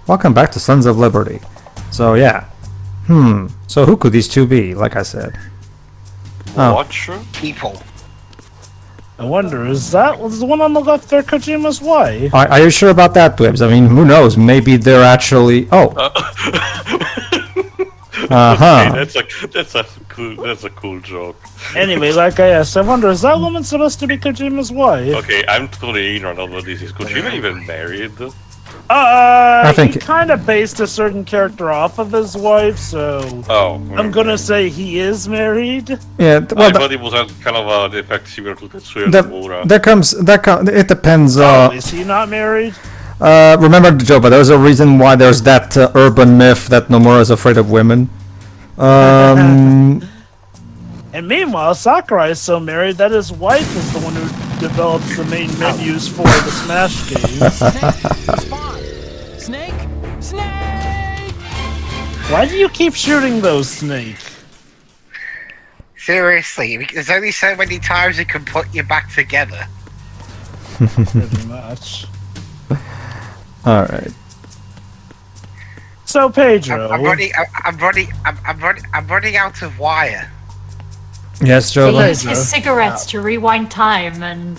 Welcome back to Sons of Liberty. So yeah. So who could these two be, like I said? Watcher? People. I wonder, is the one on the left there Kojima's wife? Are you sure about that, Dwibs? I mean, who knows? Maybe they're actually... Oh! Okay, that's a cool joke. Anyway, like I asked, I wonder, is that woman supposed to be Kojima's wife? Okay, I'm totally ignorant of what this is. Kojima even married? I think he kind of based a certain character off of his wife, so... Oh. I'm gonna say he is married. Yeah, well, I thought it was kind of an effect similar to Tetsuya Nomura. it depends, Is he not married? remember, Joe, but there's a reason why there's that urban myth that Nomura is afraid of women. And meanwhile, Sakurai is so married that his wife is the one who develops the main menus for the Smash games. Snake! Snake! Why do you keep shooting those, Snake? Seriously, there's only so many times you can put you back together. Pretty much. Alright. So, Pedro... I'm running out of wire. Yes, He Joe? used his cigarettes to rewind time and,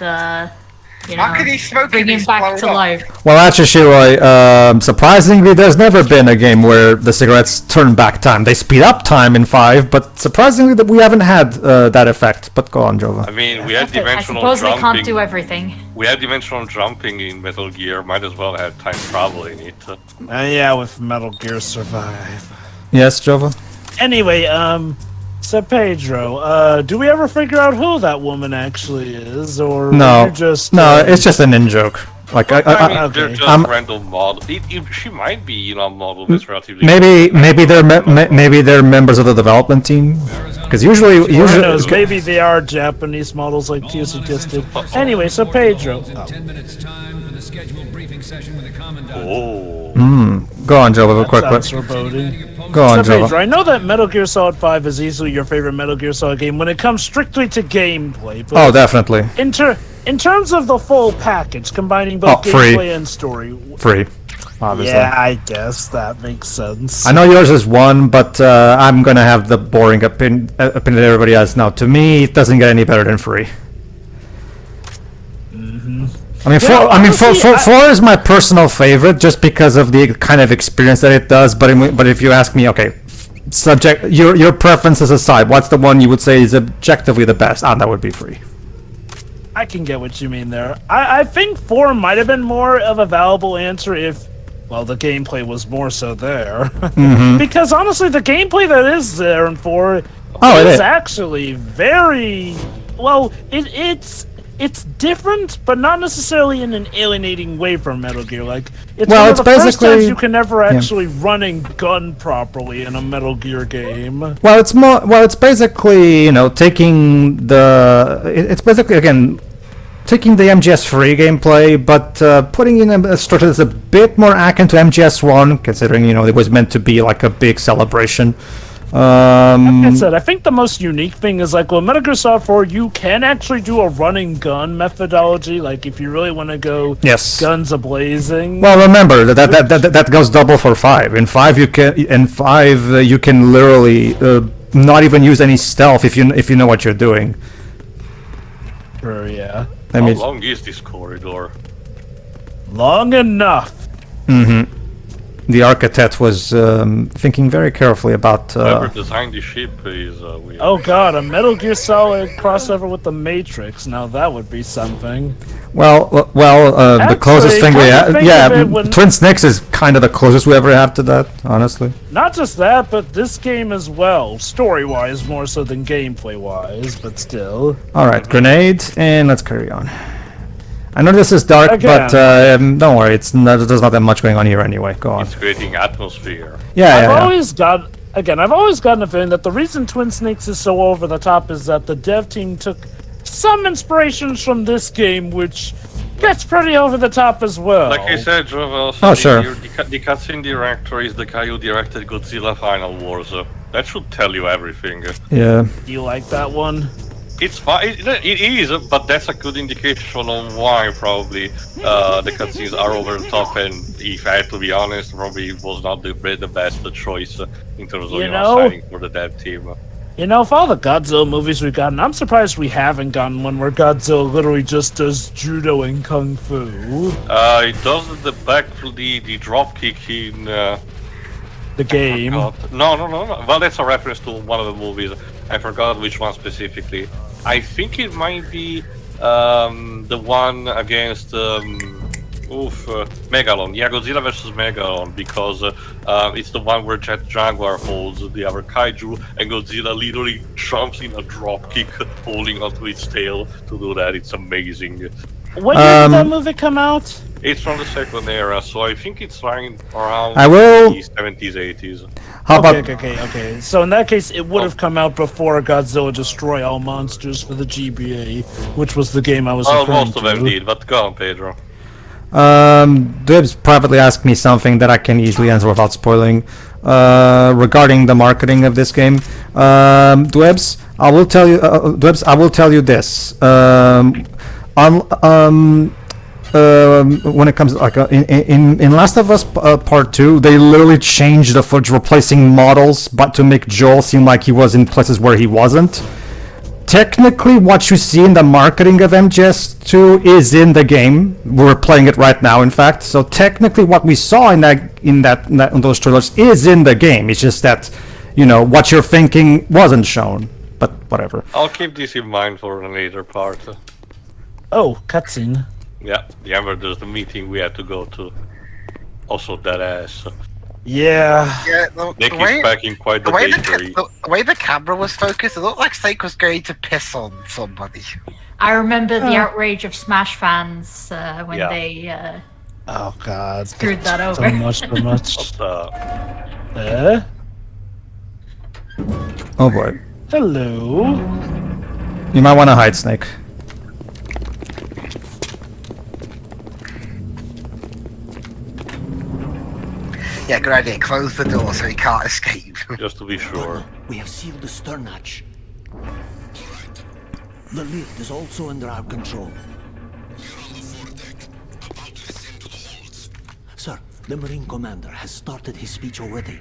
you How can know, he smoke bring if him he's back blown to up? life. Well, actually, Shiroi, surprisingly, there's never been a game where the cigarettes turn back time. They speed up time in 5, but surprisingly, that we haven't had that effect. But go on, Jova. I mean, we had I dimensional suppose they jumping. can't do everything. We had dimensional jumping in Metal Gear. Might as well have time travel in it. yeah, with Metal Gear Survive. Yes, Jova? Anyway, so Pedro, do we ever figure out who that woman actually is, or No. you just It's just an in-joke. Like, I mean, okay. they're just I'm- random models. She might be, you know, a model that's relatively... maybe they're members of the development team. Because usually, Who knows, maybe they are Japanese models like Q suggested. Anyway, so Pedro. 10 minutes time for the scheduled briefing session with the commandant. Oh. Go on, Jova, quick. Sounds foreboding. Go on, So Pedro, Jova. I know that Metal Gear Solid 5 is easily your favorite Metal Gear Solid game when it comes strictly to gameplay. But Oh, definitely. in terms of the full package, combining both free. gameplay and story. Free. Obviously. Yeah, I guess that makes sense. I know yours is 1, but I'm gonna have the boring opinion that everybody has now. To me, it doesn't get any better than free. I mean, Yeah, honestly, 4 is my personal favorite just because of the kind of experience that it does. But if you ask me, okay, subject your preferences aside, what's the one you would say is objectively the best? That would be free. I can get what you mean there. I think 4 might have been more of a valuable answer if, well, the gameplay was more so there. Because honestly, the gameplay that is there in 4 it is. actually very well. It's different, but not necessarily in an alienating way from Metal Gear. Like, it's Well, one it's of the first times basically- you can never actually run and gun properly in a Metal Gear game. Well, it's basically, taking it's basically, again, taking the MGS3 gameplay, but putting in a structure that's a bit more akin to MGS1, considering, it was meant to be like a big celebration. Like I said, I think the most unique thing is like, well, Metal Gear Solid 4, you can actually do a run and gun methodology. Like, if you really want to go Yes. guns a-blazing. Well, remember that goes double for 5. In 5, you can literally not even use any stealth if you know what you're doing. Sure, yeah. I How mean, long is this corridor? Long enough. the architect was thinking very carefully about. Whoever designed the ship is weird. Oh god, a Metal Gear Solid crossover with the Matrix. Now that would be something. The closest thing we come to have, think yeah, of it, when- Twin Snakes is kind of the closest we ever have to that, honestly. Not just that, but this game as well. Story-wise more so than gameplay-wise, but still. All right, grenade, and let's carry on. I know this is dark, Again. but don't worry, there's not that much going on here anyway. Go on. It's creating atmosphere. Yeah. I've always gotten a feeling that the reason Twin Snakes is so over the top is that the dev team took some inspirations from this game, which gets pretty over the top as well. Like I said, Jovel, Oh, sure. the cutscene director is the guy who directed Godzilla Final Wars. That should tell you everything. Yeah. Do you like that one? It's fine. It is, but that's a good indication on why probably the cutscenes are over the top. And if I had to be honest, probably it was not the best choice in terms of signing for the dev team. You know, of all the Godzilla movies we've gotten, I'm surprised we haven't gotten one where Godzilla literally just does judo and kung fu. It does the drop kick in the game. No. Well, that's a reference to one of the movies. I forgot which one specifically. I think it might be the one against Megalon. Yeah, Godzilla vs. Megalon, because it's the one where Jet Jaguar holds the other kaiju, and Godzilla literally jumps in a drop kick, holding onto its tail to do that. It's amazing. When did that movie come out? It's from the second era, so I think it's around the 70s, 80s. Okay. So in that case, it would have come out before Godzilla Destroy All Monsters for the GBA, which was the game I was referring to. Most of them did, but go on, Pedro. Dibs privately asked me something that I can easily answer without spoiling regarding the marketing of this game. Dwebs, I will tell you. Dwebs, I will tell you this. When it comes like in Last of Us Part 2, they literally changed the footage, replacing models, but to make Joel seem like he was in places where he wasn't. Technically, what you see in the marketing of MGS2 is in the game. We're playing it right now, in fact. So technically, what we saw in those trailers is in the game. It's just that, you know, what you're thinking wasn't shown. But whatever. I'll keep this in mind for a later part. Oh, cutscene. Yeah, there's the meeting we had to go to. Also, that ass. Yeah. Nick is packing quite the bakery. The way the camera was focused, it looked like Snake was going to piss on somebody. I remember the outrage of Smash fans when they oh god, screwed that over. So much. Oh boy. Hello. You might want to hide, Snake. Yeah, good idea. Close the door so he can't escape. Just to be sure. We have sealed the stern hatch. The lift is also under our control. Sir, the Marine Commander has started his speech already.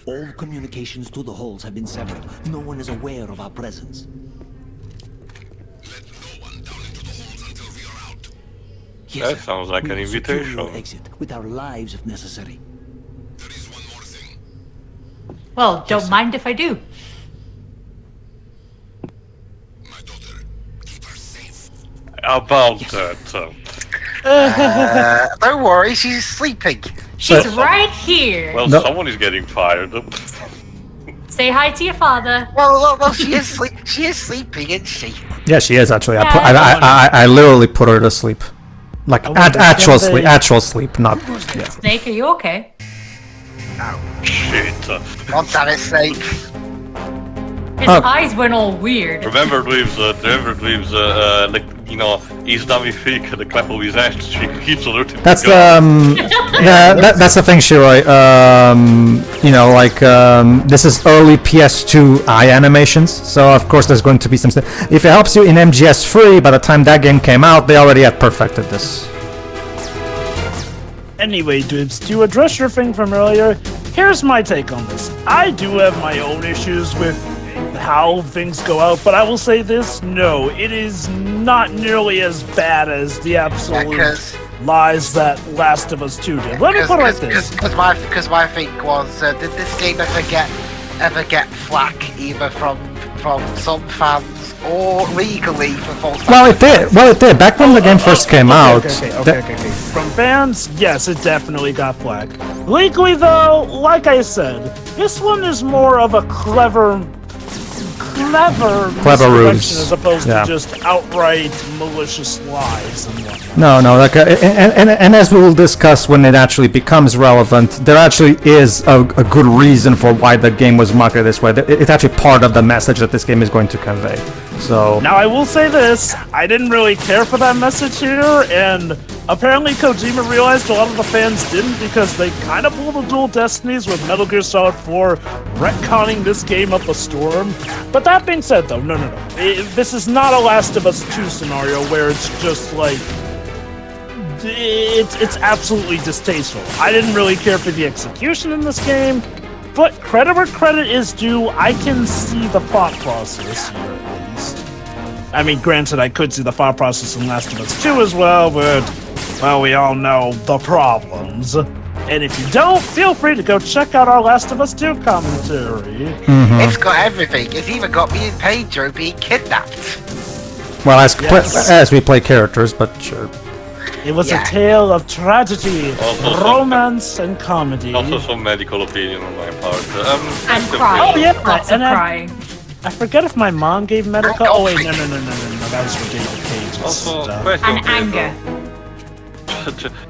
All communications to the halls have been severed. No one is aware of our presence. Yes, That sounds like an invitation. Exit with our lives if necessary. Well, don't mind if I do. About that. Don't worry, she's sleeping. She's right here. Well, someone is getting fired. Say hi to your father. Well, she is sleeping, isn't she? Yeah, she is actually. Yeah. I literally put her to sleep. Like actual sleep, not. Yeah. Snake, are you okay? Shit. God damn it, Snake. His eyes went all weird. Remember, Dweebs, like, you know, he's dummy fake, the clap of his ass, she keeps alerting. That's that's the thing, Shiroi. You know, like this is early PS2 eye animations, so of course there's going to be some. If it helps you in MGS3, by the time that game came out, they already had perfected this. Anyway, dudes, to address your thing from earlier, here's my take on this. I do have my own issues with how things go out, but I will say this, no, it is not nearly as bad as the absolute lies that Last of Us 2 did. Let me put it like this. Because my thing was, did this game ever get flack either from some fans or legally for false? Well, it did. Back when the game first came out. Okay. From fans, yes, it definitely got flack. Legally, though, like I said, this one is more of a clever ruse, as opposed to just outright malicious lies and whatnot. No, like, and as we will discuss when it actually becomes relevant, there actually is a good reason for why the game was marketed this way. It's actually part of the message that this game is going to convey. So Now I will say this, I didn't really care for that message here, and apparently Kojima realized a lot of the fans didn't because they kind of pulled the dual destinies with Metal Gear Solid 4 retconning this game up a storm. But that being said though, no. This is not a Last of Us 2 scenario where it's just like, it's absolutely distasteful. I didn't really care for the execution in this game, but credit where credit is due, I can see the thought process here at least. I mean, granted, I could see the thought process in Last of Us 2 as well, but, well, we all know the problems. And if you don't, feel free to go check out our Last of Us 2 commentary. It's got everything. It's even got me and Pedro being kidnapped. well, Yes. as we play characters, but sure. It was Yeah. a tale of tragedy, Also romance, and comedy. Also, some medical opinion on my part. And crying. Oh, yeah, Lots of and I- crying. I forget if my mom gave medical. Oh wait, no, that was for David Cage's Also, stuff. question. And anger.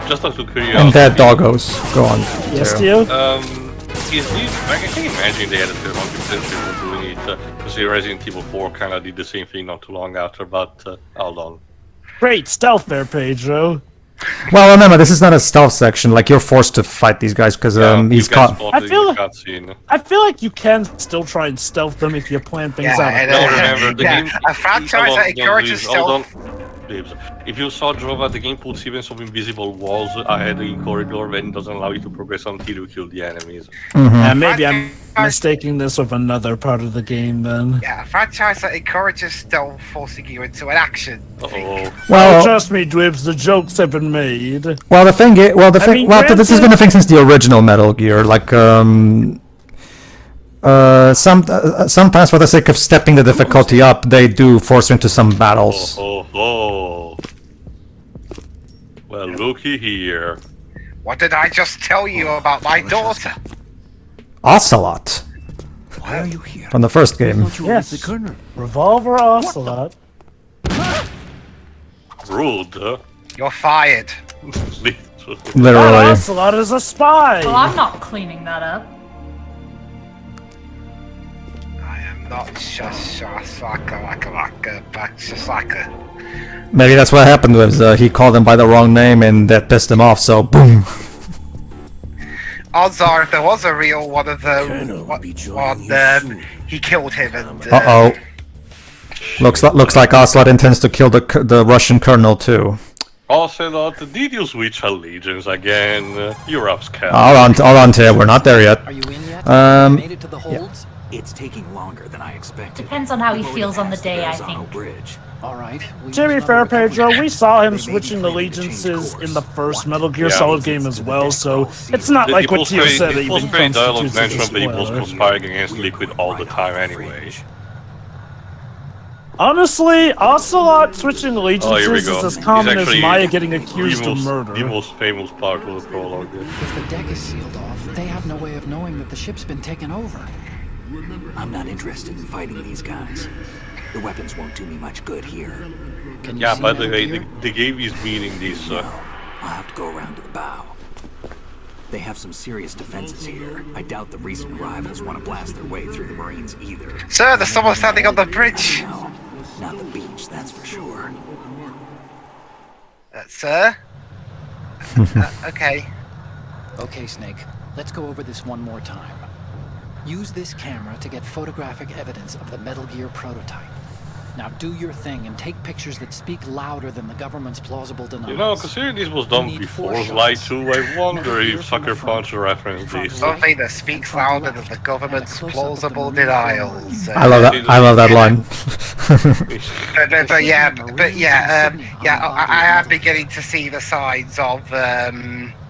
Just out of curiosity. And dead doggos. Go on. Yes, Taro. you? Is this, I can imagine they had a bit of intention doing it, because Resident Evil 4 kind of did the same thing not too long after, but hold on. Great stealth there, Pedro. Well, remember, this is not a stealth section. Like, you're forced to fight these guys because he's caught. I feel- in the cutscene. I feel like you can still try and stealth them if you plan things Yeah, out. and, No, remember, the game... a franchise that encourages stealth. Babes. If you saw Jova, the game puts even some invisible walls ahead in corridor and doesn't allow you to progress until you kill the enemies. And maybe I'm mistaking this with another part of the game then. Yeah, a franchise that encourages stealth, forcing you into an action. Uh-oh. Well, Trust me, Dwibs, the jokes have been made. well, the thing is, this has granted- been a thing since the original Metal Gear. Like, sometimes for the sake of stepping the difficulty up, they do force you into some battles. Oh. Well, looky here. What did I just tell you about my daughter? Ocelot Why are you here? from the first game. Yes. The colonel. Revolver Ocelot. Rude, huh? You're fired. Literally. That Literally. Ocelot is a spy. Well, I'm not cleaning that up. I am not Shasaka. Maybe that's what happened was he called him by the wrong name and that pissed him off. So boom. Odds are, if there was a real one of Colonel will be joining you soon. he killed him and. Uh oh. Looks like Ocelot intends to kill the Russian colonel too. Ocelot, did you switch allegiance again? You're upscale. All on, Taro. We're not there yet. Are you in yet? Made it to the holds? It's taking longer than I expected. Depends on how he feels on the day, I think. Bridge. All right. To be fair, Pedro, we saw him switching allegiances in the first Metal Gear Yeah. Solid game as well, so it's not like what Tio said It even was very dialogue constitutes as a mentioned that he was spoiler. conspiring against Liquid all the time anyway. Honestly, Ocelot switching Oh, here we allegiances go. is as He's common as actually Maya getting accused of murder. The most famous part of the prologue. If the deck is sealed off, they have no way of knowing that the ship's been taken over. I'm not interested in fighting these guys. The weapons won't do me much good here. Can you Yeah, see by the Metal way, Gear? the game is meaning this. I'll have to go around to the bow. They have some serious defenses here. I doubt the recent arrivals want to blast their way through the Marines either. Sir, there's someone standing on the bridge. No, not the beach, that's for sure. Sir? Okay. Okay, Snake. Let's go over this one more time. Use this camera to get photographic evidence of the Metal Gear prototype. Now do your thing and take pictures that speak louder than the government's plausible denials. You know, considering this was done before Slide 2, I wonder if Sucker Punch referenced this. Something that speaks louder than the government's plausible denials. I love that. I love that line. I am beginning to see the signs of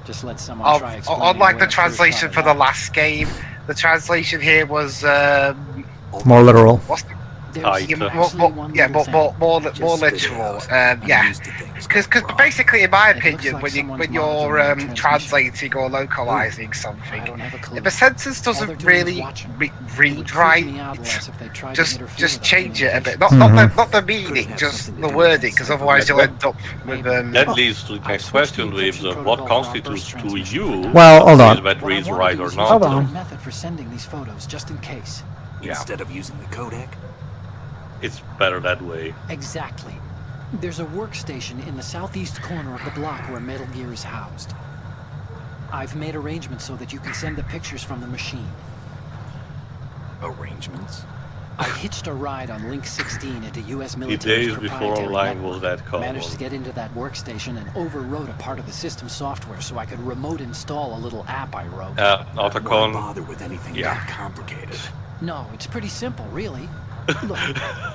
Just let someone try explaining unlike where the it first translation started for the out. last game. The translation here was More literal. what's the, There's yeah, actually one little thing. more Just spit it literal. out. I'm Yeah, used to things because going wrong. basically, in my It looks opinion, like when someone's you're monitoring the translating or localizing something, I don't have a clue. if a sentence All they're doesn't doing is really watching. It would read freak right, me out less if they tried to interfere just with change it a bit. communication. Not the meaning, just the wording, because otherwise you'll end up with That leads to the next question, Waves. What constitutes to you Well, hold on. is that reads What I right wanna or do is Hold not? use a on. method for sending these photos, just in case. Yeah. Instead of using the codec? it's better that way. Exactly. There's a workstation in the southeast corner of the block where Metal Gear is housed. I've made arrangements so that you can send the pictures from the machine. Arrangements? I hitched a ride on Link 16 into U.S. The military's days before proprietary online network. was that common. Managed to get into that workstation and overwrote a part of the system software so I could remote install a little app I wrote. Why Autocon. bother with anything Yeah. that complicated? No, it's pretty simple, really. Look,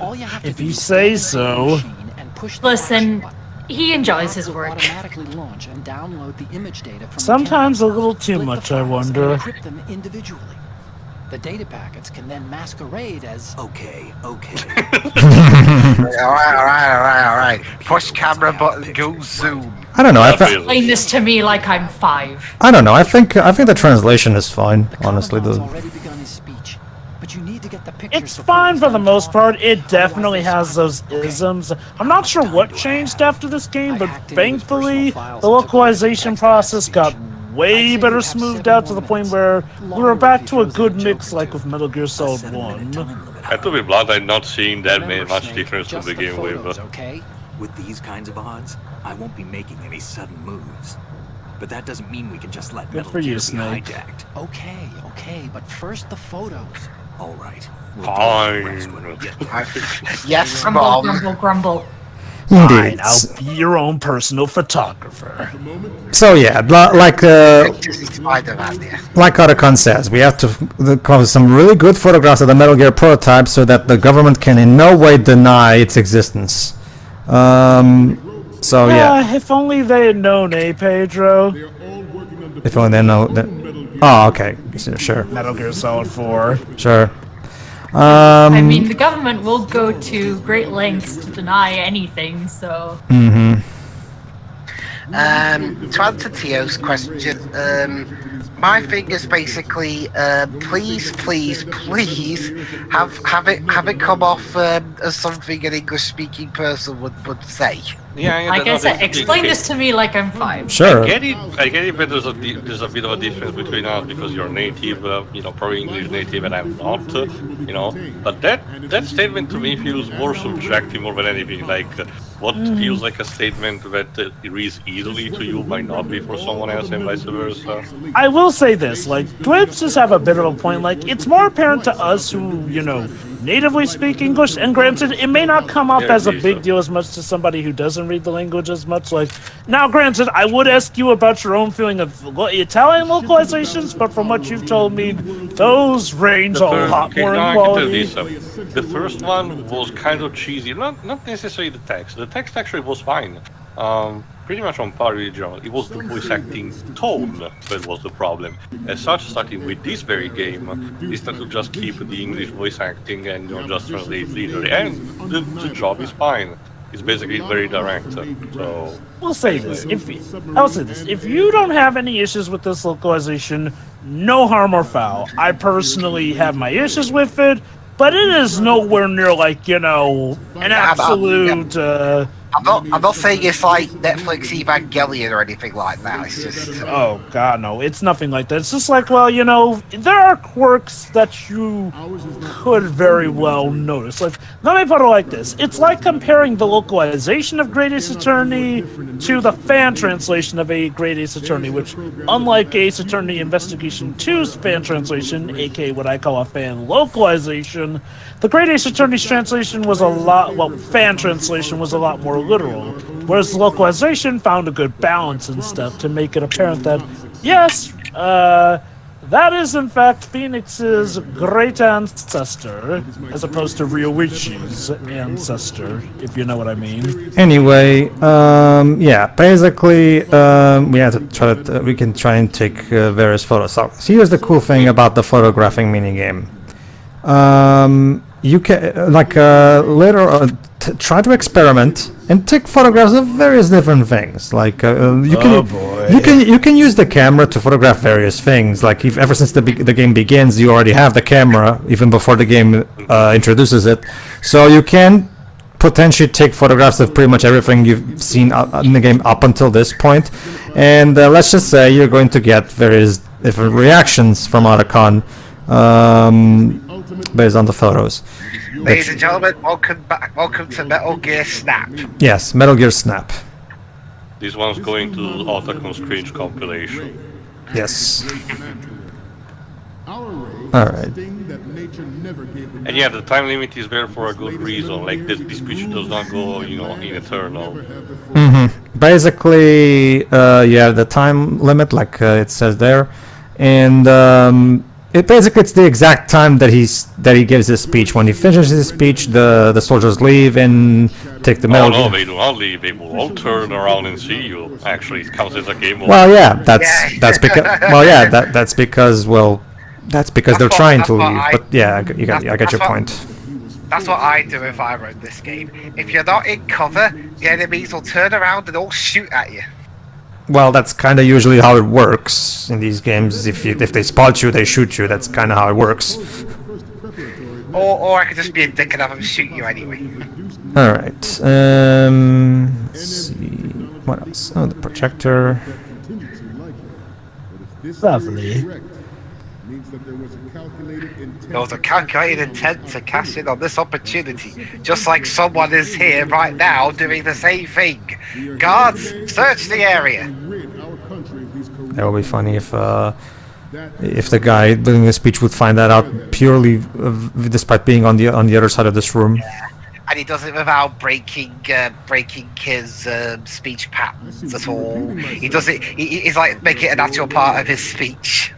all you have to If do you is say open the so. machine and push the Listen, action button. he enjoys his Will work. automatically launch and download the image data from Sometimes the a camera, little too split the much, I files, and wonder. encrypt them individually. The data packets can then masquerade as Okay, okay. Alright. Push camera button, go zoom. I don't know. Explain this to me like I'm 5. I don't know. I think the translation is fine. the Honestly, Commandant's the already begun his speech. But you need to get the pictures It's before fine he for the starts most talking. part. It definitely has those isms. I'm not sure what changed after this game, but thankfully the localization process got way better smoothed out to the point where we were back to a good mix like with Metal Gear Solid 1. And to be blunt, I'm not seeing that Remember, much Snake, difference to just begin the with. photos, okay? With these kinds of odds, I won't be making any sudden moves. But that doesn't mean we can just let Good Metal for Gear you, be Snake. hijacked. Okay, but first the photos. All right. We'll deal with the rest Fine. when we get there. Yes, Grumble, Mom. grumble, grumble. indeed. Fine, I'll be your own personal photographer. So yeah, like Spider-Man, yeah. like Otacon says, we have to come with some really good photographs of the Metal Gear prototype so that the government can in no way deny its existence. So yeah, If only they had known, eh, Pedro? if only they know that. Oh, okay, sure, Metal Gear Solid 4. sure. I mean, the government will go to great lengths to deny anything, so... To answer Tio's question, my thing is basically, please have it come off as something an English-speaking person would say. Yeah, Like I said, explain this to me like I'm 5. Sure. I get it, but there's a bit of a difference between us because you're native, probably English native, and I'm not, But that statement to me feels more subjective more than anything. Like, what feels like a statement that reads easily to you might not be for someone else, and vice versa. I will say this, like, Dwibs does have a bit of a point. Like, it's more apparent to us who, natively speak English, and granted, it may not come up Yeah, as a indeed, big so. deal as much to somebody who doesn't read the language as much. Like, now, granted, I would ask you about your own feeling of Italian localizations, but from what you've told me, those range a lot more in quality. The first one was kind of cheesy, not necessarily the text. The text actually was fine. Pretty much on par with the original. It was the voice acting tone that was the problem. As such, starting with this very game, is that to just keep the English voice acting and just translate literally. And the job is fine. It's basically very direct. So We'll say this. I'll say this. If you don't have any issues with this localization, no harm or foul. I personally have my issues with it, but it is nowhere near like, an absolute... I'm not saying it's like Netflix Evangelion or anything like that. It's just Oh god, no, it's nothing like that. It's just like, well, there are quirks that you could very well notice. Like, let me put it like this. It's like comparing the localization of Great Ace Attorney to the fan translation of a Great Ace Attorney, which, unlike Ace Attorney Investigation 2's fan translation, aka what I call a fan localization, the Great Ace Attorney's translation was fan translation was a lot more literal, whereas localization found a good balance and stuff to make it apparent that, yes, that is in fact Phoenix's great ancestor, as opposed to Ryoichi's ancestor, if you know what I mean. Anyway, basically, we can try and take various photos. So here's the cool thing about the photographing minigame. You can later try to experiment and take photographs of various different things. Like you can use the camera to photograph various things. Like ever since the game begins, you already have the camera even before the game introduces it. So you can potentially take photographs of pretty much everything you've seen in the game up until this point. And let's just say you're going to get various different reactions from Otacon. based on the photos. Ladies and gentlemen, welcome back. Welcome to Metal Gear Snap. Yes, Metal Gear Snap. This one's going to Otacon Screech compilation. Yes. Alright. And yeah, the time limit is there for a good reason. Like this speech does not go, in eternal. Basically, yeah, the time limit, like it says there, and it's the exact time that he gives his speech. When he finishes his speech, the soldiers leave and take the Metal Gear. No, they do not leave. They will all turn around and see you. Actually, it counts as a game over. Well, yeah, that's because that's because they're trying to leave. But yeah, I get your point. That's what I do if I wrote this game. If you're not in cover, the enemies will turn around and all shoot at you. Well, that's kind of usually how it works in these games. If they spot you, they shoot you. That's kind of how it works. Or I could just be a dick and have them shoot you anyway. All right. Let's see. What else? Oh, the projector. Lovely. There was a calculated intent to cash in on this opportunity, just like someone is here right now doing the same thing. Guards, search the area. That would be funny if the guy doing the speech would find that out purely despite being on the other side of this room. Yeah. And he does it without breaking his speech patterns at all. He does it. He's like make it a natural part of his speech.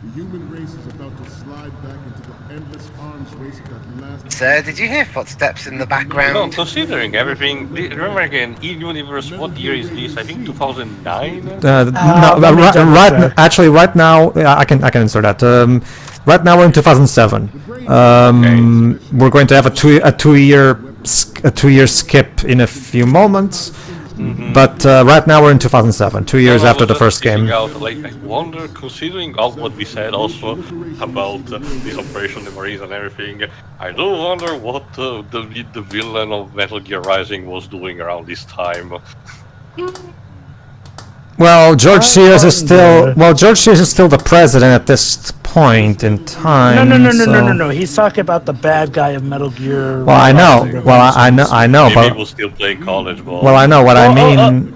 The human race is about to slide back into the endless arms race that last. Sir, did you hear footsteps in the background? No, considering everything, remember again, in universe, what year is this? I think 2009. Right now, I can insert that. Right now we're in 2007. We're going to have a two year skip in a few moments. But right now we're in 2007, 2 years after the first game. I wonder, considering all what we said also about this Operation the Marines and everything, I do wonder what the villain of Metal Gear Rising was doing around this time. Well, George Sears is still the president at this point in time. No. He's talking about the bad guy of Metal Gear. Well, I know. Well, I know. Maybe he will still play college ball. Well, I know what I mean.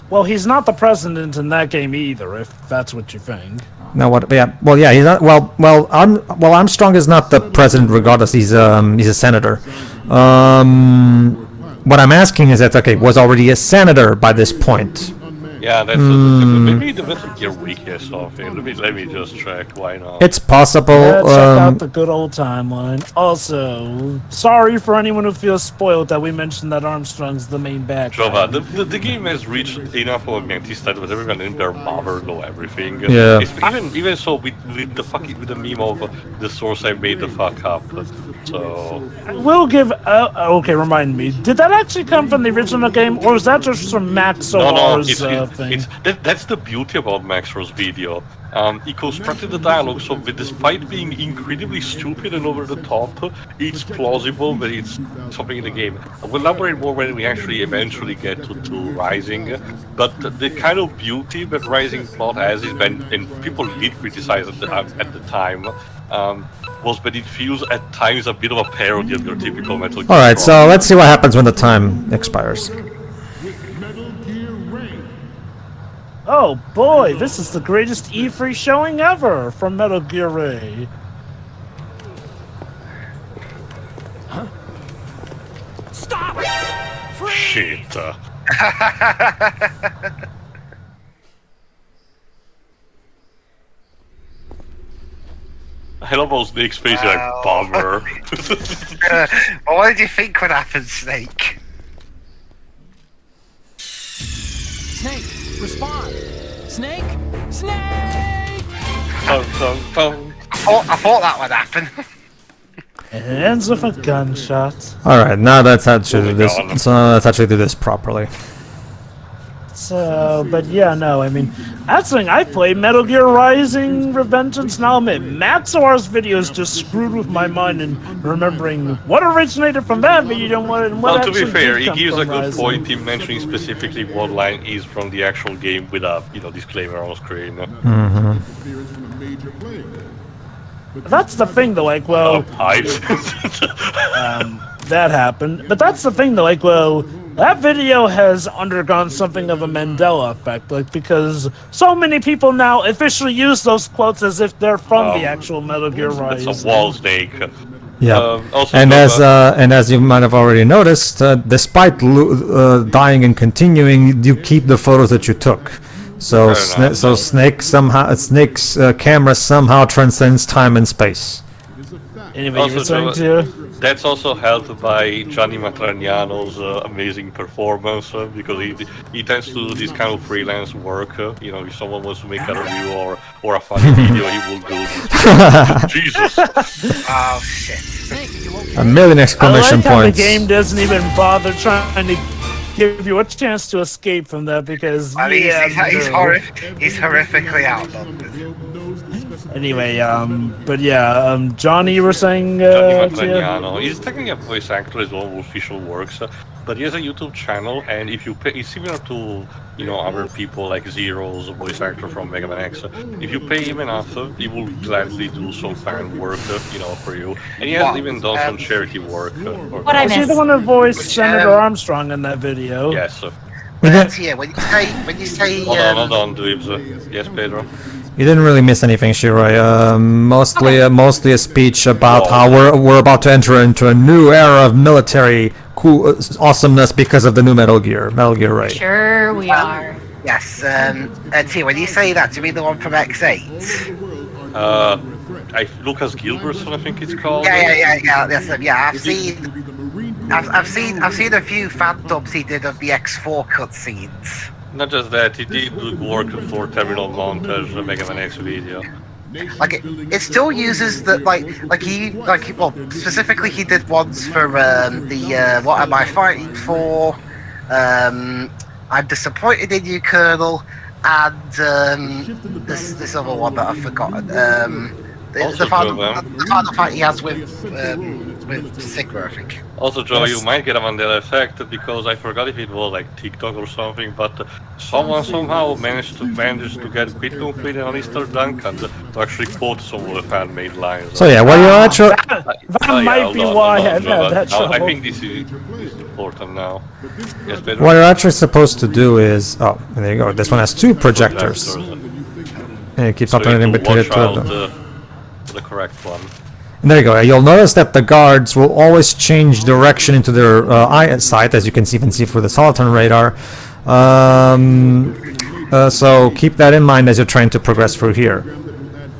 Well, he's not the president in that game either, if that's what you think. No, what? Yeah. Well, yeah. He's not. Well, Armstrong is not the president, regardless. He's a senator. What I'm asking is that was already a senator by this point. Yeah, that's maybe the Metal Gear Wiki or something. Let me just check. Why not? It's possible. Yeah, check out the good old timeline. Also, sorry for anyone who feels spoiled that we mentioned that Armstrong's the main bad guy. Jova, the game has reached enough of a mentis that with everyone in their mother know everything. Yeah. Even so, with the meme of the source I made the fuck up. So we'll give. Okay, remind me. Did that actually come from the original game, or was that just from Max O'R's thing? That's the beauty about Maxor's video. He constructed the dialogue so despite being incredibly stupid and over the top, it's plausible that it's something in the game. We'll elaborate more when we actually eventually get to Rising, but the kind of beauty that Rising plot has is when, and people did criticize at the time, was that it feels at times a bit of a parody of your typical Metal Gear. Alright, so let's see what happens when the time expires. Oh boy, this is the greatest E3 showing ever from Metal Gear Ray. Huh? Stop! Shit. I love how Snake's face is like, bummer. What did you think would happen, Snake? Snake, respond! Snake! Snake! I thought that would happen. It ends with a gunshot. Alright, now let's actually do this. So let's actually do this properly. So, but yeah, no, I mean, that's the thing. I played Metal Gear Rising Revengeance, and I'll admit, Maxor's videos just screwed with my mind and remembering what originated from that video and what well, to actually be fair, did he gives a good Rising. point in mentioning specifically what line is from the actual game with a disclaimer on screen. That's the thing, though. Like, well, Pipes. that happened. But that's the thing, though. Like, well, that video has undergone something of a Mandela effect, like because so many people now officially use those quotes as if they're from the actual Metal Gear Rise. It's a wall snake. Yeah, Also and Nova- as you might have already noticed, despite dying and continuing, you keep the photos that you took. So Snake's camera somehow transcends time and space. Anyway, Also, you were saying Joe, to... That's also helped by Gianni Matragnano's amazing performance because he tends to do this kind of freelance work. You know, if someone wants to make a review or a funny video, he will do this. Jesus! Oh shit! A million exclamation I like how points. the game doesn't even bother trying to give you a chance to escape from that because I mean, yeah, he's no. he's horrifically outnumbered. Anyway, but yeah, Johnny, you were saying Gianni to- Matragnano. He's technically a voice actor as well, official works, but he has a YouTube channel, and if you pay, it's similar to other people like Zero's a voice actor from Mega Man X. If you pay him enough, he will gladly do some fan work, for you. And he has even done some charity work. What I Was he missed? the one who voiced Senator Armstrong in that video? Yes. Yeah, when you say Hold on, Dweebs. Yes, Pedro. You didn't really miss anything, Shiroi. Mostly a speech about how we're about to enter into a new era of military awesomeness because of the new Metal Gear Ray. Sure, we are. yes, Tia, when you say that, do you mean the one from X8? Lucas Gilbertson, I think it's called. Yeah. Yes, I've seen a few fan dubs he did of the X4 cutscenes. Not just that, he did good work for Terminal Montage, the Mega Man X video. Like it still uses the specifically he did ones for the What Am I Fighting For? I'm Disappointed in You, Colonel, and this other one that I've forgotten. The final fight he has with Sigma, I think. Also, Joe, you might get a Mandela effect because I forgot if it was like TikTok or something, but someone somehow managed to get Quit Complete and Mr. Duncan to actually quote some of the fan-made lines. So yeah, what you're actually That might be why I've had that trouble. I think this is important now. Yes, Pedro? what you're actually supposed to do is there you go. This one has two projectors, and it keeps alternating between the two of them. The correct one. And there you go. You'll notice that the guards will always change direction into their eyesight, as you can even see for the Soliton radar. So keep that in mind as you're trying to progress through here.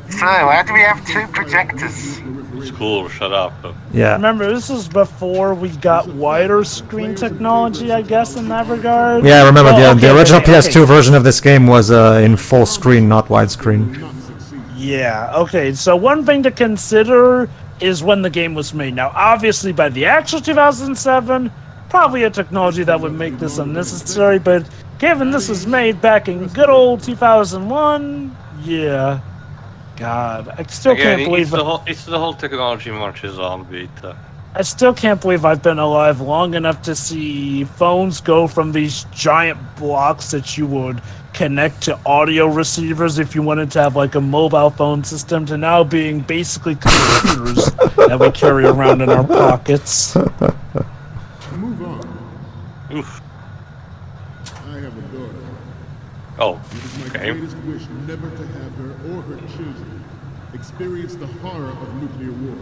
So, why do we have two projectors? School, shut up. Yeah. Remember, this is before we got wider screen technology, I guess, in that regard. Yeah, remember the original okay. PS2 version of this game was in full screen, not widescreen. Yeah, okay, so one thing to consider is when the game was made. Now, obviously, by the actual 2007, probably a technology that would make this unnecessary, but given this was made back in good old 2001, yeah. God, I still can't believe it's the whole technology marches on beat. I still can't believe I've been alive long enough to see phones go from these giant blocks that you would connect to audio receivers if you wanted to have like a mobile phone system to now being basically computers that we carry around in our pockets. Move on. Oof. I have a daughter. Oh, It is my okay. greatest wish never to have her or her children experience the horror of nuclear war.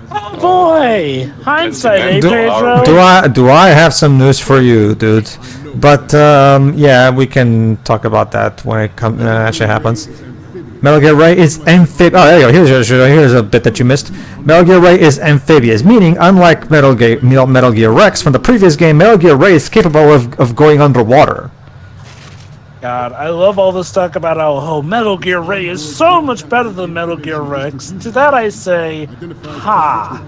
Oh boy! Hindsight, eh, Pedro? Do I have some news for you, dude? But yeah, we can talk about that when it actually happens. Metal Gear Ray is amphibious. Oh, there you go. Here's a bit that you missed. Metal Gear Ray is amphibious, meaning unlike Metal Gear Rex from the previous game, Metal Gear Ray is capable of going underwater. God, I love all this talk about how Metal Gear Ray is so much better than Metal Gear Rex. To that I say, ha!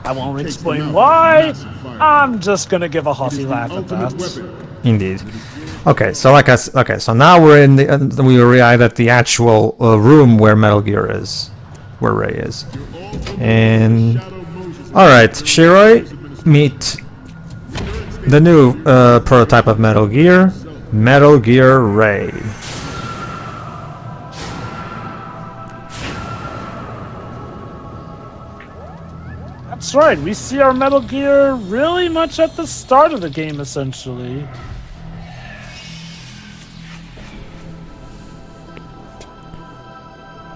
I won't explain why. I'm just gonna give a haughty laugh at that. Indeed. Okay, so so now we're in the we arrive at the actual room where Metal Gear is, where Ray is, and all right, Shiroi, meet the new prototype of Metal Gear. Metal Gear Ray. That's right. We see our Metal Gear really much at the start of the game, essentially.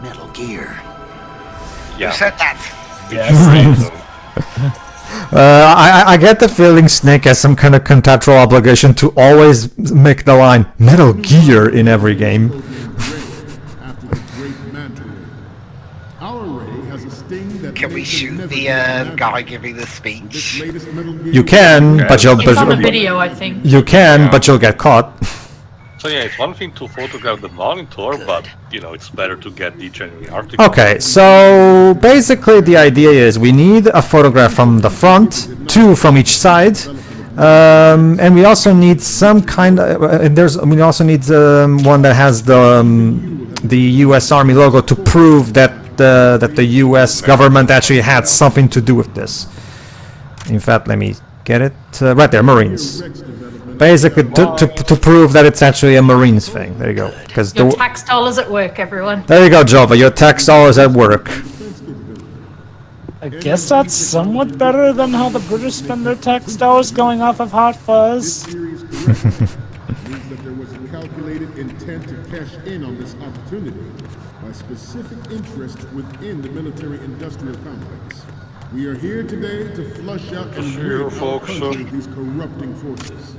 Metal Gear. Yeah. Who said that? Yes. I get the feeling Snake has some kind of contractual obligation to always make the line Metal Gear in every game. After the great manta ray. Our ray has a sting that Can we makes it shoot never the get guy magic. giving the This speech? latest Metal Gear You can, but you'll It's on the video, I think. you can, but you'll get caught. So yeah, it's one thing to photograph the monitor, but you know, it's better to get the genuine article. Okay, so basically the idea is we need a photograph from the front, 2 from each side, and we also need some kind of. We also need one that has the U.S. Army logo to prove that the U.S. government actually had something to do with this. In fact, let me get it right there, Marines. Basically, to prove that it's actually a Marines thing. There you go. Because Your tax dollars at work, everyone. there you go, Jova. Your tax dollars at work. I guess that's somewhat better than how the British spend their tax dollars going off of Hot Fuzz. theory is correct. Means that there was a calculated intent to cash in on this opportunity by specific interests within the military-industrial complex. We are here today to flush out and Sure, rid our folks, country of these corrupting forces.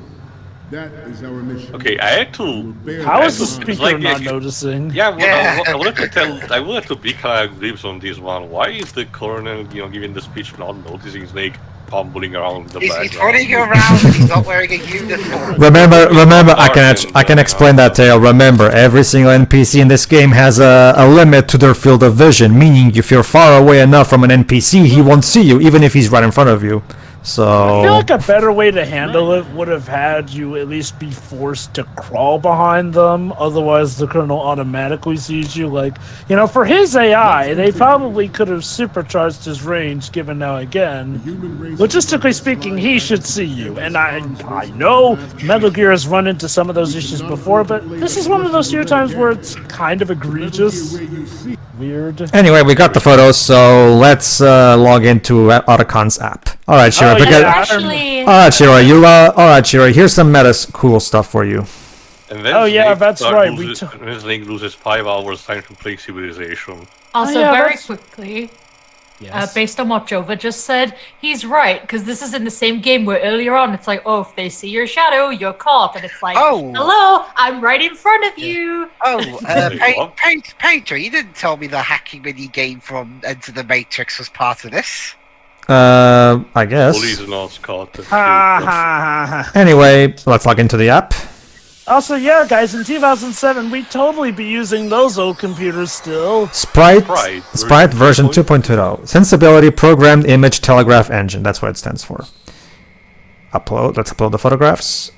That is our mission. Okay, I had to. How is the It's speaker like- not noticing? Yeah, well, Yeah. I wanted to tell. I wanted to be kind of grips on this one. Why is the colonel, giving the speech, not noticing Snake fumbling around the He's background? running around. He's not wearing a uniform. Remember, I can explain that tale. Remember, every single NPC in this game has a limit to their field of vision, meaning if you're far away enough from an NPC, he won't see you, even if he's right in front of you. I feel So, like a better way to handle it would have had you at least be forced to crawl behind them. Otherwise, the colonel automatically sees you. Like, for his AI, they probably could have supercharged his range, given now again. Logistically speaking, he should see you. And I know Metal Gear has run into some of those issues before, but this is one of those few times where it's kind of egregious. Weird. anyway, we got the photos, so let's log into Otacon's app. Alright, Shira, Oh, yeah. Actually, Alright, Shira, alright, Shira, here's some cool stuff for you. And then Oh, yeah, Snake that's right, we Snake loses 5 hours time to play Civilization. also, yeah, very that's- quickly, Yes. based on what Jova just said, he's right, because this is in the same game where earlier on it's like, oh, if they see your shadow, you're caught. And it's like, Oh. hello, I'm right in front of you. Oh, What? Pedro, you didn't tell me the hacking mini game from Enter the Matrix was part of this. I guess. Police not caught. Ha ha ha ha. Anyway, let's log into the app. Also, yeah, guys, in 2007, we'd totally be using those old computers still. Sprite Sprite version version 2.0. Sensibility Programmed Image Telegraph Engine. That's what it stands for. Upload. Let's upload the photographs.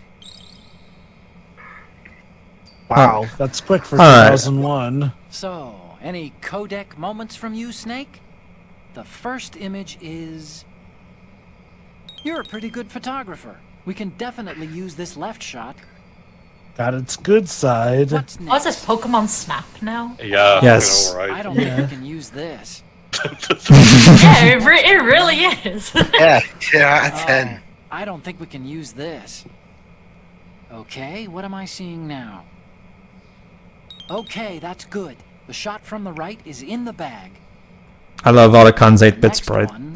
Wow, that's quick for Alright. 2001. So, any codec moments from you, Snake? The first image is... You're a pretty good photographer. We can definitely use this left shot. Got its good side. What's Oh, is next? this Pokemon Snap now? Yeah. Yes. Right. I don't think we can use this. Yeah, it really is. Yeah, 2 out of 10. I don't think we can use this. Okay, what am I seeing now? Okay, that's good. The shot from the right is in the bag. I love Otacon's 8-bit Next sprite. one.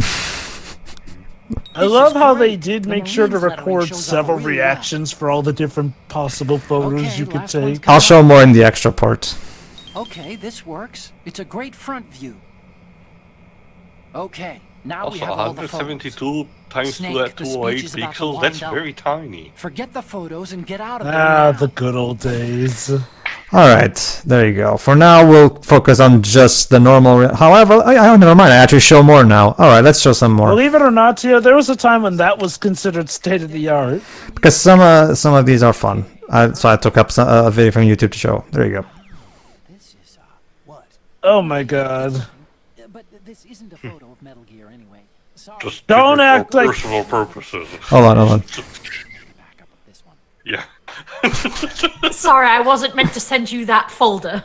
I This love is how great. they did The make sure to Marines lettering record shows up several really reactions for all the different possible photos Okay, you could last one's take. I'll show more in the extra part. well. Okay, this works. It's a great front view. Okay, now we Also, have all the photos. 172 times Snake, the 208 speech is about to pixels. That's wind up. very tiny. Forget the photos and get out of there Ah, now. the good old days. Alright, there you go. For now, we'll focus on just the normal... However, never mind. I actually show more now. Alright, let's show some more. Believe it or not, Tio, there was a time when that was considered state of the art. Because some of these are fun. So I took up a video from YouTube to show. There you go. This is, what? Oh my god. But this isn't a photo of Metal Gear anyway. Sorry. Just Don't for act like- personal purposes. Hold on. Back up with this one. Yeah. Sorry, I wasn't meant to send you that folder.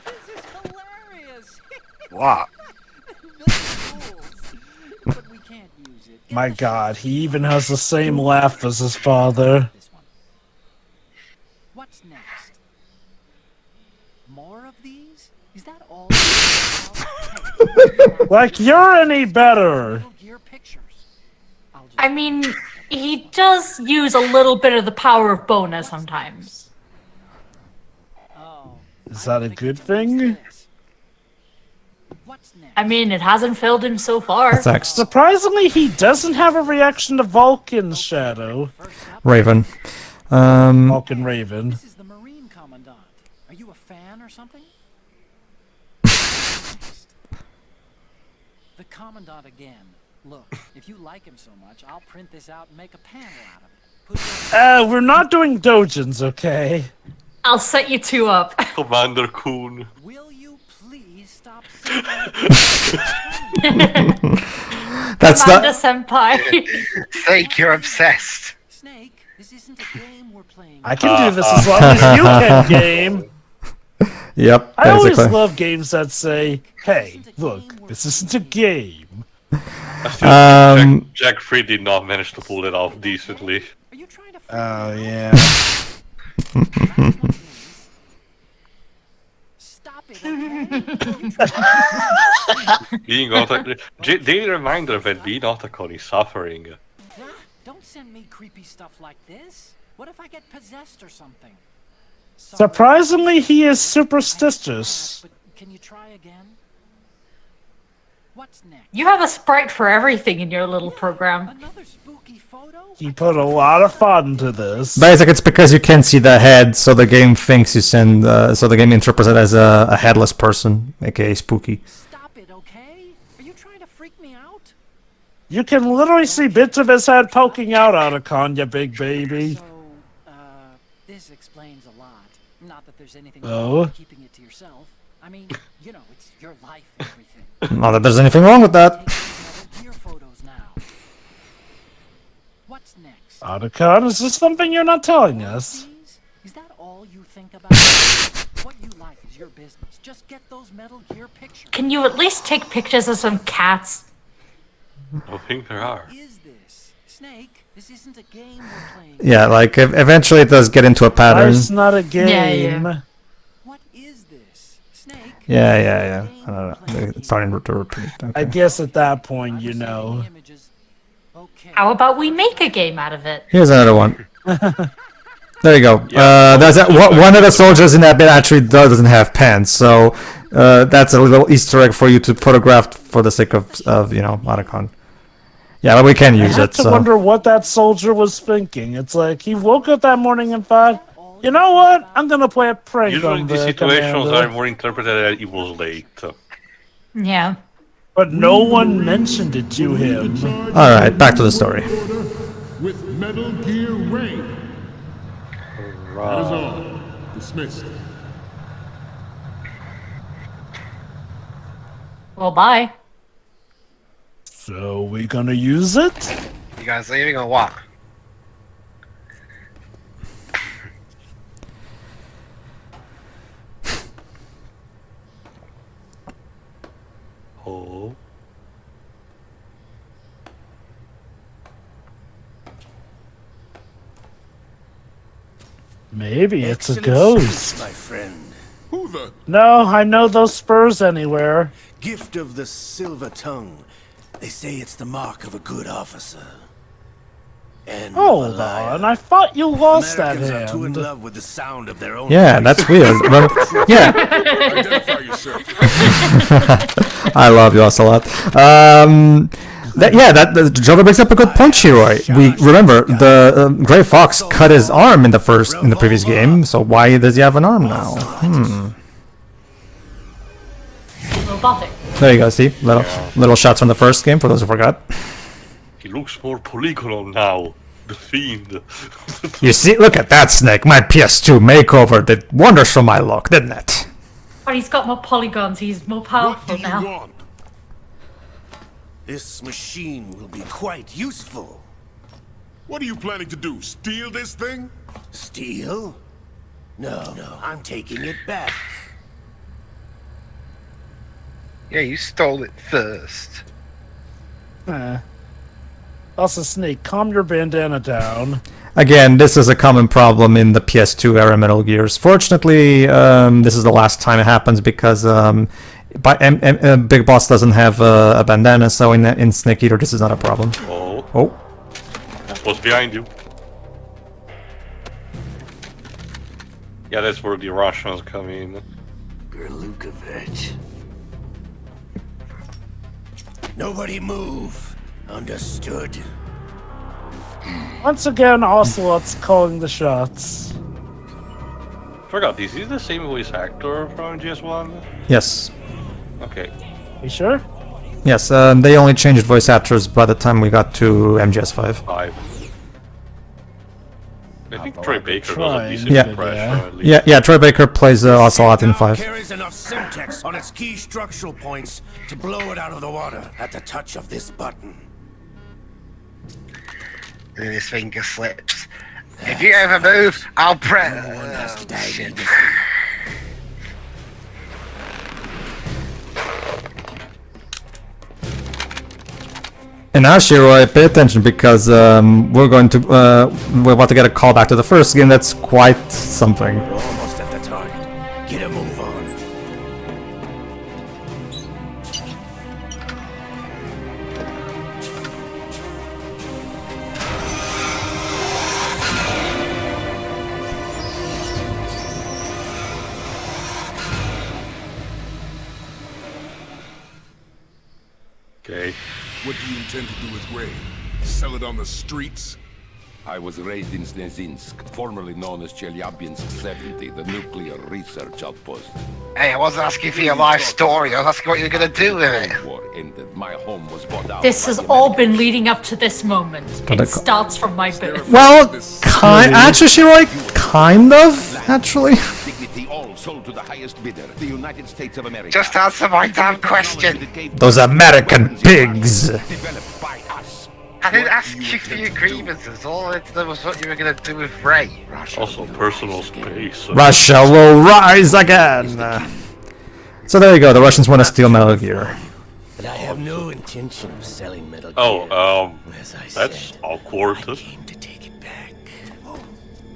This is hilarious! What? My God, he even has the same laugh as his father. This one. What's next? More of these? Is that all? Like you're any better. Metal Gear pictures. I'll just I mean, he does use a little bit of the power of bonus sometimes. Oh, Is I that don't a think good I can use thing? this. What's next? I mean, it hasn't failed him so far. That's next. Surprisingly, he doesn't have a reaction to Vulcan's shadow. First up, Raven. Vulcan Raven. this is the Marine Commandant. Are you a fan or something? The Commandant again. Look, if you like him so much, I'll print this out and make a panel out of it. Put it on We're not doing dojins, okay? I'll set you two up. Commander Kuhn. Will you please stop saying That's Amanda not. Senpai. Snake, you're obsessed. Snake, this isn't a game we're playing. I can do this as long as you can, game. Yep, I always basically. love games that say, hey, look, this isn't a game. I still think Jack 3 did not manage to pull it off decently. Are you trying to Oh, yeah. stop it, okay? Being Otacon, they reminder that being Otacon is suffering. Ah, don't send me creepy stuff like this. What if I get possessed or something? Sorry, Surprisingly, he is superstitious. but can you try again? What's next? You have a sprite for everything in your little program. Another spooky photo? He put a lot of thought into this. Basic, it's because you can't see the head, so the game thinks you send. So the game interprets it as a headless person, aka spooky. Stop it, okay? Are you trying to freak me out? You can literally see bits of his head poking out, Otacon, you big baby. So, this explains a lot. Not that there's anything Oh? wrong with keeping it to yourself. I mean, you know, it's your life and everything. Not that there's anything wrong with that. Taking Metal Gear photos now. What's next? Otacon, is this something you're not telling us? These? Is that all you think about? What you like is your business. Just get those Metal Gear pictures. Can you at least take pictures of some cats? I don't think there are. What is this? Snake, this isn't a game we're playing. Yeah, like eventually it does get into a pattern. Life's not a game. Yeah. What is this? Snake? Yeah. I don't know. It's starting to repeat. I Okay. guess at that point, you know. Images. Okay. How about we make a game out of it? Here's another one. There you go. There's that one of the soldiers in that bit actually doesn't have pants, so that's a little Easter egg for you to photograph for the sake of Otacon. Yeah, but we can I use have it. to So. wonder what that soldier was thinking. It's like he woke up that morning and thought, you know what? I'm gonna play a prank Usually on these the situations commander. are more interpreted as it was late. Yeah. But no one mentioned it to him. All right, back to the story. With Metal Gear Ray. That is all. Dismissed. Well, bye. So we gonna use it? You guys leaving or what? Oh. Maybe it's a ghost. My friend. Who the? No, I know those spurs anywhere. Gift of the silver tongue. They say it's the mark of a good officer. And Hold of a liar. on, I thought you lost Americans that are too in hand. love with the sound of their own Yeah, voice. that's weird. Yeah, Identify yourself. I love you, Ocelot. That Jova brings up a good point, Shiroi. We remember the Gray Fox cut his arm in the previous game, so why does he have an arm now? Robotic. There you go. See, little shots from the first game for those who forgot. He looks more polygonal now. The fiend. You see, look at that snake. My PS2 makeover did wonders for my look, didn't it? But he's got more polygons. He's more What powerful do you now. want? This machine will be quite useful. What are you planning to do? Steal this thing? Steal? No, I'm taking it back. Yeah, you stole it first. Also, Snake, calm your bandana down. Again, this is a common problem in the PS2 era Metal Gears. Fortunately, this is the last time it happens because Big Boss doesn't have a bandana, so in Snake Eater this is not a problem. Oh. What's behind you? Yeah, that's where the Russians come in. Gerlukovich. Nobody move. Understood? Once again, Ocelot's calling the shots. Forgot, is he the same voice actor from GS1? Yes. Okay. You sure? Yes, they only changed voice actors by the time we got to MGS5. 5. I think Troy Baker does a decent Yeah. impression, at least. Yeah, Troy Baker plays Ocelot in 5. Carries enough Simtex on its key structural points to blow it out of the water at the touch of this button. And his finger slips. If you ever move, I'll press. No one has to die Shit. needlessly. And now, Shiroi, pay attention because we're about to get a call back to the first game. That's quite something. We're almost at the target. Get a move on. Okay. What do you intend to do with Ray? Sell it on the streets? I was raised in Snezinsk, formerly known as Chelyabinsk 70, the nuclear research outpost. Hey, I wasn't asking for your life story. I was asking what you're gonna do with it. War ended. My home was bought out. This by has the all Americans. been leading up to this moment. It starts from my birth. Well, actually, Shiroi, kind of, actually. Dignity all sold to the highest bidder, the United States of America. Just answer my damn question. Those American pigs. Developed by us. I didn't ask you for your grievances. All I did was what you were gonna do with Ray. Also, personal space. Russia will rise again. So there you go. The Russians want to steal Metal Gear. But I have no intention of selling Metal Gear. Oh, As I that's said, awkward. I came to take it back.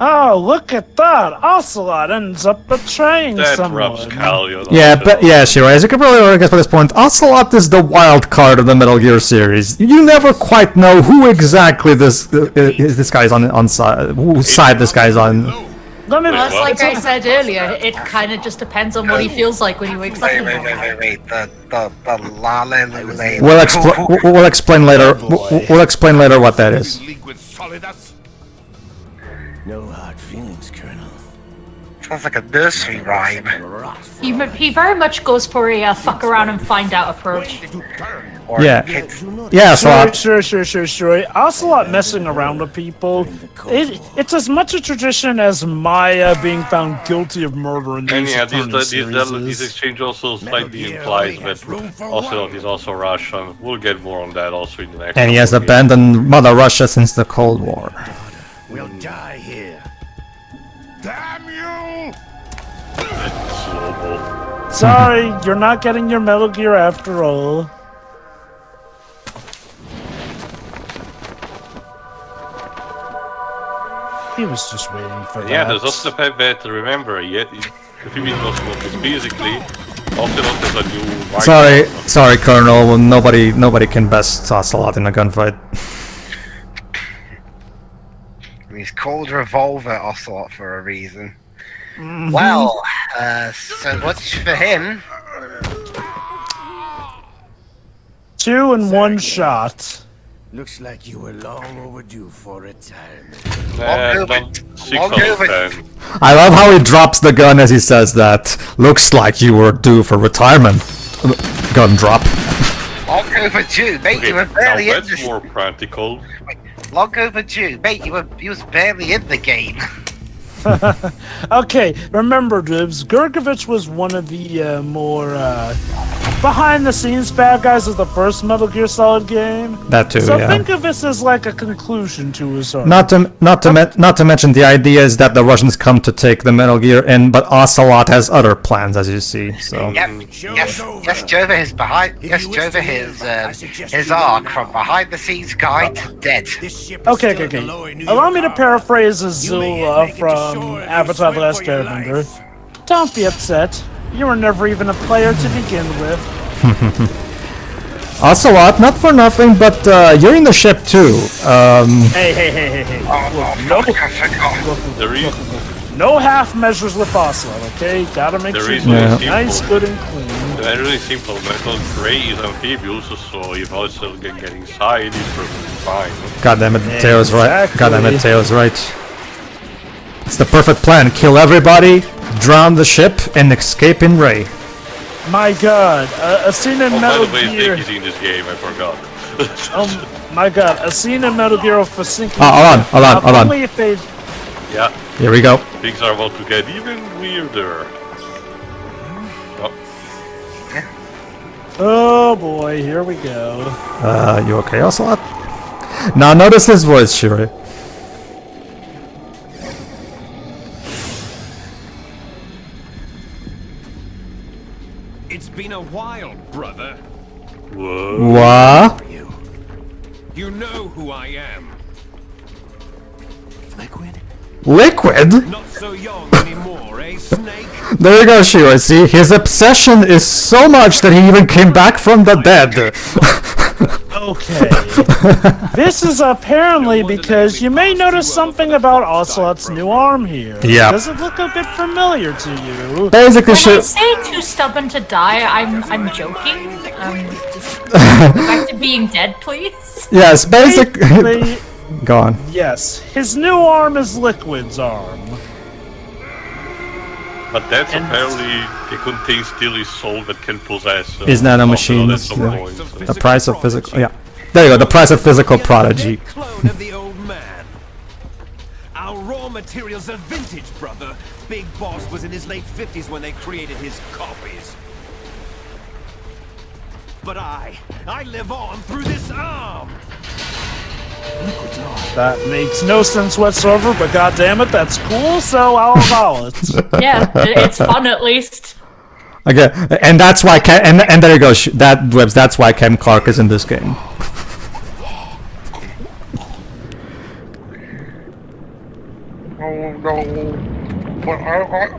Oh, look at that! Ocelot ends up betraying That someone. rapscallion. Yeah, but yeah, Shiroi, as you can probably guess by this point, Ocelot is the wild card of the Metal Gear series. You never quite know who exactly this guy is on side, whose side this guy is on. Let me, Well, it's like I said earlier, it kind of just depends on what he feels like when he wakes up in the morning. Wait. The Lalelule. We'll explain later. We'll explain later what that is. League with Solidas. No hard feelings, Colonel. Sounds like a nursery rhyme. He very much goes for a fuck around and find out approach. Or Yeah. kids. Yeah, Ocelot. Sure. Ocelot messing around with people. It's as much a tradition as Maya being found guilty of murder in And these yeah, series. this exchange also slightly implies that Ocelot is also Russian. We'll get more on that also in the next. And he has couple of abandoned Mother Russia since the Cold War. We'll die here. Damn you! games. Slow-mo. Sorry, you're not getting your Metal Gear after all. He was just waiting for that. Yeah, there's also the fact that, remember, yet the female Ocelot is basically Ocelot is a new white Sorry, Colonel. Nobody can best Ocelot in a gunfight. He's called Revolver Ocelot for a reason. Well, so much for him. 2 in 1 shot. Looks like you were long overdue for retirement. Done 6 out of 10. I love how he drops the gun as he says that. Looks like you were due for retirement. Gun drop. Long overdue, mate. Okay, You were now barely in that's the more practical. long overdue, mate. You was barely in the game. Okay, remember, Dibs, Gurkovich was one of the more behind-the-scenes bad guys of the first Metal Gear Solid game. That too, So yeah. think of this as like a conclusion to his story. Not to mention the idea is that the Russians come to take the Metal Gear in, but Ocelot has other plans, as you see. So Yep. Yes, Jova is behind. Yes, Jova his arc from behind the scenes guide to dead. Okay. Allow me to paraphrase Azula from Avatar: The Last Airbender. Don't be upset. You were never even a player to begin with. Ocelot, not for nothing, but you're in the ship too. Hey. No half measures with Ocelot, okay? Gotta make sure you're nice, good, and clean. It's really simple. Metal Gray is amphibious, so if also can get inside, it's perfectly fine. God damn it, Teo's right. God damn it, Teo's right. It's the perfect plan. Kill everybody, drown the ship, and escape in Ray. My god, a scene in Metal by the way, Gear... Snake is in this game, I forgot. Oh my god, a scene in Metal Gear for sinking... Hold on. Only if they... Yeah. Here we go. Things are about to get even weirder. Oh boy, here we go. You okay, Ocelot? Now notice his voice, Shuri. It's been a while, brother. Whoa. What? You know who I am. Liquid? Not so young anymore, eh, Snake? There you go, Shuri. See, his obsession is so much that he even came back from the dead. Okay. This is apparently because you may notice something about Ocelot's new arm here. Yeah. Does it look a bit familiar to you? Basically, When I say too stubborn to die, I'm joking. Just go back to being dead, please. Yes, basically. Go on. Yes, his new arm is Liquid's arm. But that's apparently it contains still his soul that can possess. Is nanomachines. The price of physical. Yeah. There you go. The price of physical prodigy. Clone of the old man. Our raw materials are vintage, brother. Big Boss was in his late 50s when they created his copies. But I live on through this arm. That makes no sense whatsoever, but goddammit, that's cool, so I'll allow it. Yeah, it's fun at least. Okay, and that's why and there you go. That's why Ken Clark is in this game. Oh no! But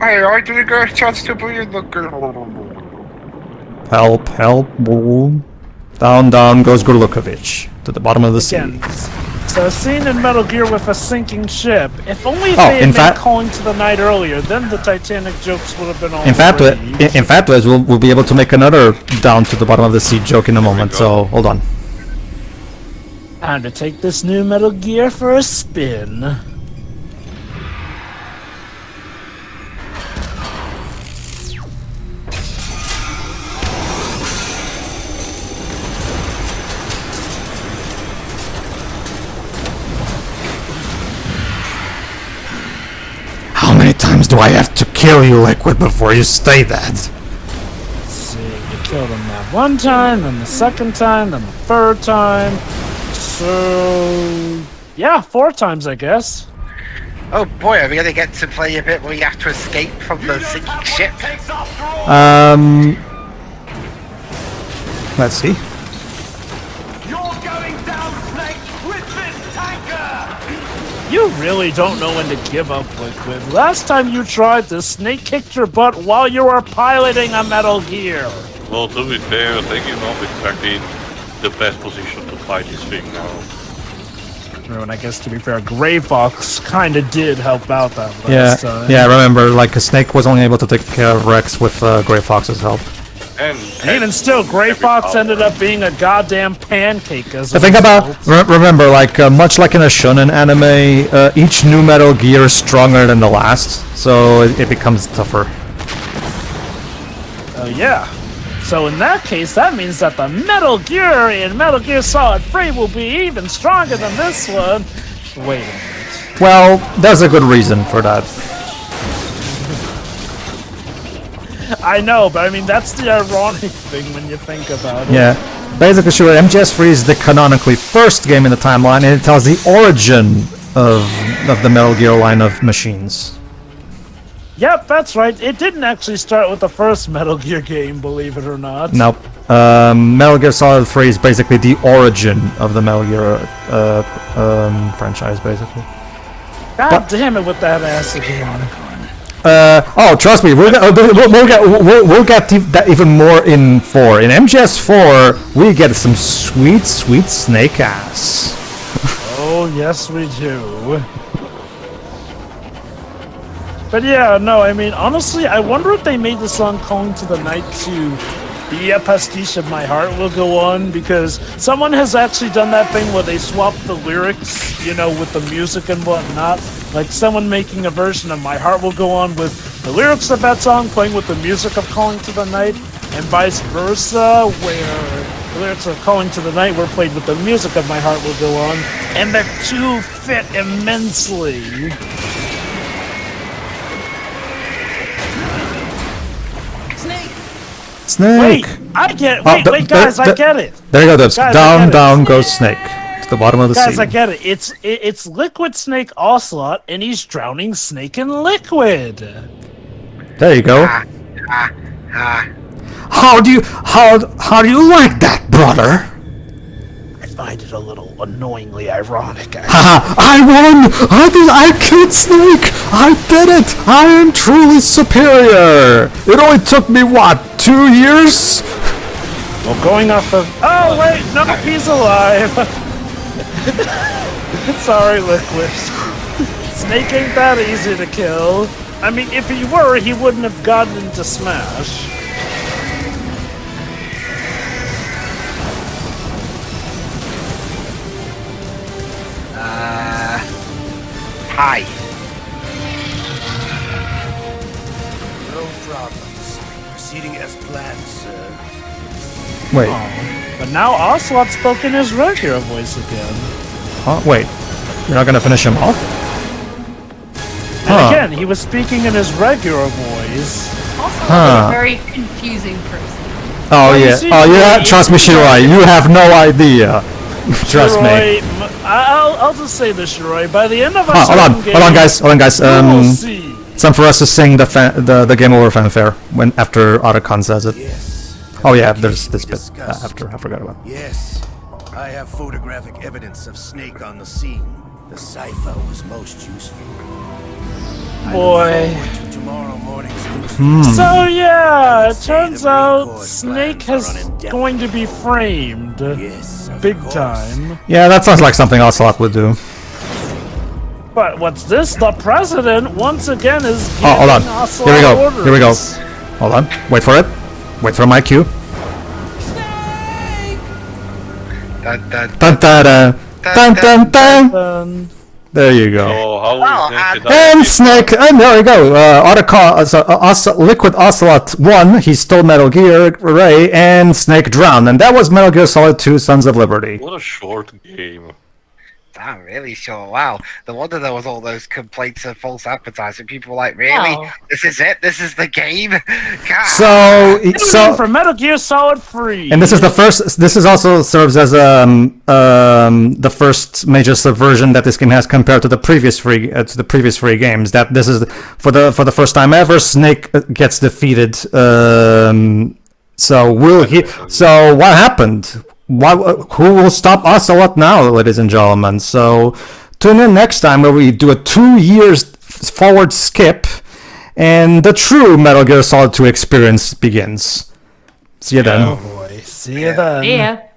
I didn't get a chance to be in the game. Help! Boom. Down goes Gurlukovich to the bottom of the sea. Again, so a scene in Metal Gear with a sinking ship. If only they had been calling to the night earlier, then the Titanic jokes would have been all. In fact, we'll be able to make another down to the bottom of the sea joke in a moment. So hold on. Time to take this new Metal Gear for a spin. How many times do I have to kill you, Liquid, before you stay dead? Let's see, you killed him that one time, then the second time, then the third time. So, yeah, 4 times, I guess. Oh boy, are we gonna get to play a bit where you have to escape from the sinking ship? Let's see. You really don't know when to give up, Liquid. Last time you tried this, Snake kicked your butt while you were piloting a Metal Gear. Well, to be fair, I think you're not exactly the best position to fight this thing now. And I guess to be fair, Gray Fox kinda did help out that last time. Yeah, I remember, like, Snake was only able to take care of Rex with Gray Fox's help. And even still, Gray Fox ended up being a goddamn pancake as I think about, remember, like, much like in a shonen anime, each new Metal Gear is stronger than the last, so it becomes tougher. Oh yeah. So in that case, that means that the Metal Gear in Metal Gear Solid 3 will be even stronger than this one. Wait a minute. Well, there's a good reason for that. I know, but I mean, that's the ironic thing when you think about it. Yeah. Basically, sure, MGS3 is the canonically first game in the timeline, and it tells the origin of the Metal Gear line of machines. Yep, that's right. It didn't actually start with the first Metal Gear game, believe it or not. Nope. Metal Gear Solid 3 is basically the origin of the Metal Gear franchise, basically. God damn it with that ass again. Oh, trust me, we'll get that even more in 4. In MGS4, we get some sweet, sweet snake ass. Oh, yes we do. But yeah, no, I mean, honestly, I wonder if they made the song Calling to the Night to be a pastiche of My Heart Will Go On, because someone has actually done that thing where they swap the lyrics, you know, with the music and whatnot. Like someone making a version of My Heart Will Go On with the lyrics of that song playing with the music of Calling to the Night, and vice versa, where the lyrics of Calling to the Night were played with the music of My Heart Will Go On, and the two fit immensely. Snake! Wait, I get it. Wait, guys, I get it. There you go, Dubs. Guys, Down goes Snake. To the bottom of the sea. Guys, I get it. It's Liquid Snake Ocelot, and he's drowning Snake in liquid. There you go. How do you like that, brother? I find it a little annoyingly ironic. Haha! I won! I killed Snake! I did it! I am truly superior! It only took me, what, 2 years? Well, going off of... Oh, wait! No, he's alive! Sorry, Liquid. Snake ain't that easy to kill. I mean, if he were, he wouldn't have gotten into Smash. Hi. No problems. Proceeding as planned, sir. Wait. But now Ocelot spoke in his regular voice again. Huh? Wait. You're not gonna finish him off? And again, he was speaking in his regular voice. Also, a very confusing person. Oh, yeah. Oh, yeah. Trust me, Shiroi. You have no idea. Trust me. I'll just say this, Shiroi. By the end of a hold on, guys. It's time for us to sing the game over fanfare when after Otacon says it. Yes. Oh yeah, there's this bit after. I forgot about. Yes. I have photographic evidence of Snake on the scene. The cipher was most useful. Boy. Tomorrow morning's news. So yeah, it turns out Snake is going to be framed. Yes, big time. Yeah, that sounds like something Ocelot would do. But what's this? The president once again is giving hold on. Ocelot Here we go. orders. Here we go. Hold on. Wait for it. Wait for my cue. Dun, dun, Dun dun dun dun dun dun. There you go. Oh, how is And Snake, and there we go. Liquid Ocelot won. He stole Metal Gear Ray, and Snake drowned, and that was Metal Gear Solid 2: Sons of Liberty. What a short game. I'm really sure. Wow. No wonder there was all those complaints of false advertising. People were like, really? Wow. This is it? This is the game? God. So for Metal Gear Solid 3. And this is the first. This is also serves as the first major subversion that this game has compared to the previous three games. That this is for the first time ever, Snake gets defeated. So what happened? Who will stop Ocelot now, ladies and gentlemen? So tune in next time where we do a 2 years forward skip, and the true Metal Gear Solid 2 experience begins. See you then. Oh boy. See you then. Yeah.